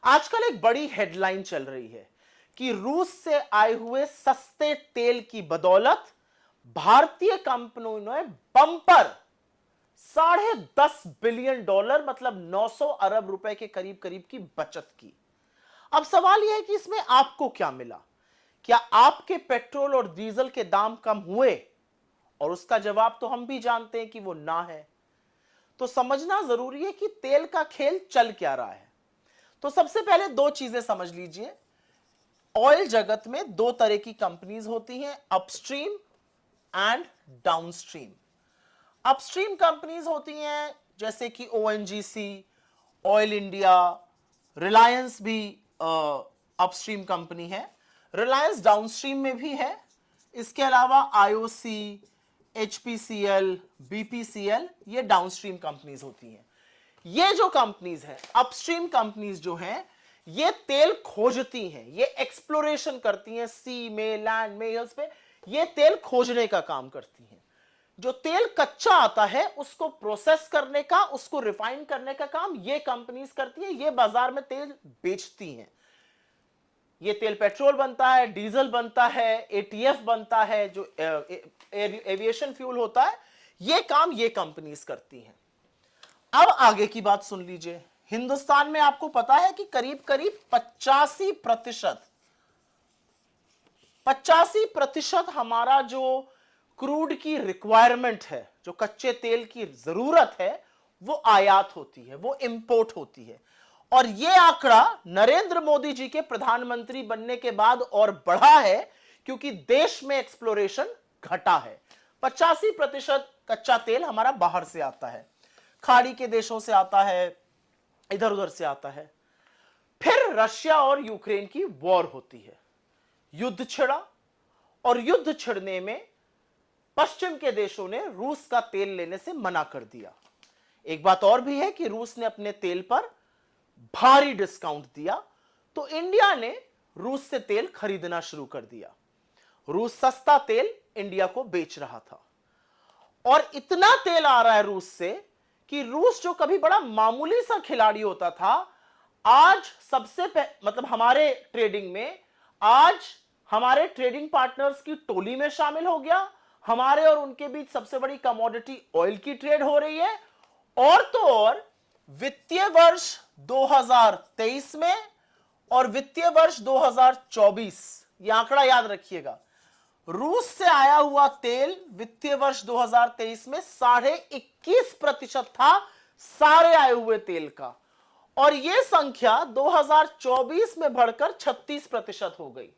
आजकल एक बड़ी हेडलाइन चल रही है कि रूस से आए हुए सस्ते तेल की बदौलत भारतीय कंपनियों ने बम्पर $10.5 बिलियन मतलब 900 अरब रुपए के करीब करीब की बचत की। अब सवाल यह है कि इसमें आपको क्या मिला? क्या आपके पेट्रोल और डीजल के दाम कम हुए? और उसका जवाब तो हम भी जानते हैं कि वो ना है। तो समझना जरूरी है कि तेल का खेल चल क्या रहा है। तो सबसे पहले दो चीजें समझ लीजिए। ऑयल जगत में दो तरह की कंपनीज होती हैं, upstream and downstream. Upstream companies होती हैं जैसे कि ओएनजीसी, ऑयल इंडिया, रिलायंस भी अपस्ट्रीम कंपनी है। रिलायंस डाउनस्ट्रीम में भी है। इसके अलावा आईओसी, एचपीसीएल, बीपीसीएल, ये डाउनस्ट्रीम कंपनीज होती हैं। ये जो कंपनीज हैं, अपस्ट्रीम कंपनीज जो हैं, ये तेल खोजती हैं, ये एक्सप्लोरेशन करती हैं, सी में, लैंड में, हिल्स पे ये तेल खोजने का काम करती हैं। जो तेल कच्चा आता है उसको प्रोसेस करने का, उसको रिफाइन करने का काम ये कंपनीज करती हैं। ये बाजार में तेल बेचती हैं। ये तेल पेट्रोल बनता है, डीजल बनता है, एटीएफ बनता है, जो एविएशन फ्यूल होता है, ये काम ये कंपनीज करती हैं। अब आगे की बात सुन लीजिए। हिंदुस्तान में आपको पता है कि करीब करीब 85% हमारा जो क्रूड की रिक्वायरमेंट है, जो कच्चे तेल की जरूरत है, वो आयात होती है, वो इंपोर्ट होती है। और ये आंकड़ा नरेंद्र मोदी जी के प्रधानमंत्री बनने के बाद और बढ़ा है, क्योंकि देश में एक्सप्लोरेशन घटा है। 85% कच्चा तेल हमारा बाहर से आता है, खाड़ी के देशों से आता है, इधर उधर से आता है। फिर रशिया और यूक्रेन की वॉर होती है, युद्ध छिड़ा, और युद्ध छिड़ने में पश्चिम के देशों ने रूस का तेल लेने से मना कर दिया। एक बात और भी है कि रूस ने अपने तेल पर भारी डिस्काउंट दिया, तो इंडिया ने रूस से तेल खरीदना शुरू कर दिया। रूस सस्ता तेल इंडिया को बेच रहा था, और इतना तेल आ रहा है रूस से कि रूस जो कभी बड़ा मामूली सा खिलाड़ी होता था, आज मतलब हमारे ट्रेडिंग में, आज हमारे ट्रेडिंग पार्टनर्स की टोली में शामिल हो गया। हमारे और उनके बीच सबसे बड़ी कमोडिटी ऑयल की ट्रेड हो रही है। और तो और वित्तीय वर्ष 2023 में और वित्तीय वर्ष 2024, यह आंकड़ा याद रखिएगा, रूस से आया हुआ तेल वित्तीय वर्ष 2023 में 21.5% था सारे आए हुए तेल का, और यह संख्या 2024 में बढ़कर 36% हो गई।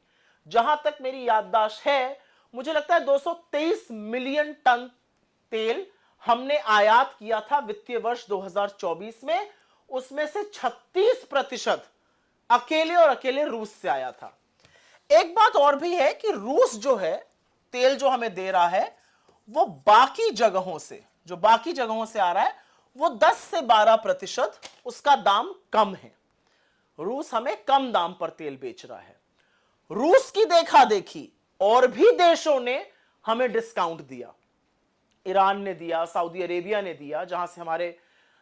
जहां तक मेरी याददाश्त है, मुझे लगता है 223 मिलियन टन तेल हमने आयात किया था वित्तीय वर्ष 2024 में, उसमें से 36% अकेले और अकेले रूस से आया था। एक बात और भी है कि रूस जो है तेल जो हमें दे रहा है, वो बाकी जगहों से आ रहा है, वो 10 से 12% उसका दाम कम है। रूस हमें कम दाम पर तेल बेच रहा है। रूस की देखा देखी और भी देशों ने हमें डिस्काउंट दिया। ईरान ने दिया, सऊदी अरेबिया ने दिया, जहां से हमारे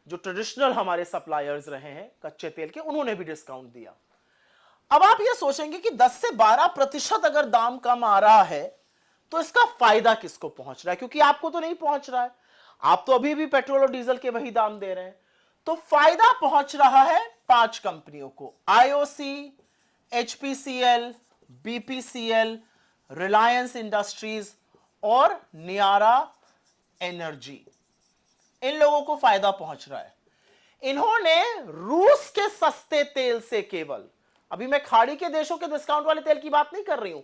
जो ट्रेडिशनल हमारे सप्लायर्स रहे हैं कच्चे तेल के, उन्होंने भी डिस्काउंट दिया। अब आप ये सोचेंगे कि 10 से 12% अगर दाम कम आ रहा है तो इसका फायदा किसको पहुंच रहा है? क्योंकि आपको तो नहीं पहुंच रहा है, आप तो अभी भी पेट्रोल और डीजल के वही दाम दे रहे हैं। तो फायदा पहुंच रहा है 5 कंपनियों को, IOC, HPCL, BPCL, Reliance industries और नियारा एनर्जी। इन लोगों को फायदा पहुंच रहा है। इन्होंने रूस के सस्ते तेल से, केवल अभी मैं खाड़ी के देशों के डिस्काउंट वाले तेल की बात नहीं कर रही हूं,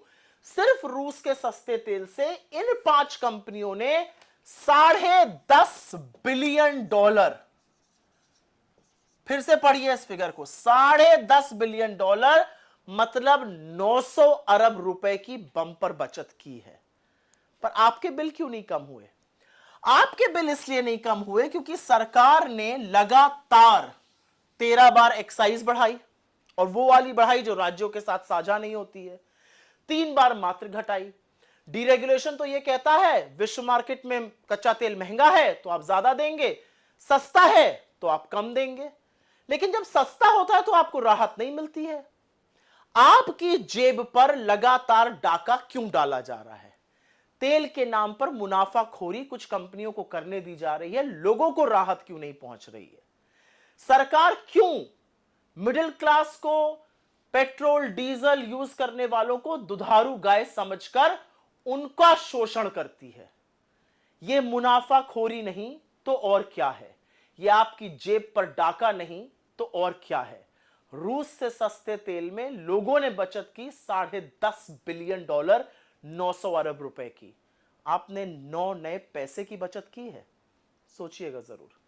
सिर्फ रूस के सस्ते तेल से इन 5 कंपनियों ने $10.5 बिलियन, फिर से पढ़िए इस फिगर को, $10.5 बिलियन मतलब 900 अरब रुपए की बंपर बचत की है। पर आपके बिल क्यों नहीं कम हुए? आपके बिल इसलिए नहीं कम हुए क्योंकि सरकार ने लगातार 13 बार एक्साइज बढ़ाई, और वो वाली बढ़ाई जो राज्यों के साथ साझा नहीं होती है। 3 बार मात्र घटाई। डीरेगुलेशन तो ये कहता है विश्व मार्केट में कच्चा तेल महंगा है तो आप ज्यादा देंगे, सस्ता है तो आप कम देंगे। लेकिन जब सस्ता होता है तो आपको राहत नहीं मिलती है। आपकी जेब पर लगातार डाका क्यों डाला जा रहा है? तेल के नाम पर मुनाफाखोरी कुछ कंपनियों को करने दी जा रही है, लोगों को राहत क्यों नहीं पहुंच रही है? सरकार क्यों मिडिल क्लास को, पेट्रोल डीजल यूज करने वालों को दुधारू गाय समझकर उनका शोषण करती है? यह मुनाफाखोरी नहीं तो और क्या है? यह आपकी जेब पर डाका नहीं तो और क्या है? रूस से सस्ते तेल में लोगों ने बचत की $10.5 बिलियन, 900 अरब रुपए की। आपने 9 नए पैसे की बचत की है? सोचिएगा जरूर।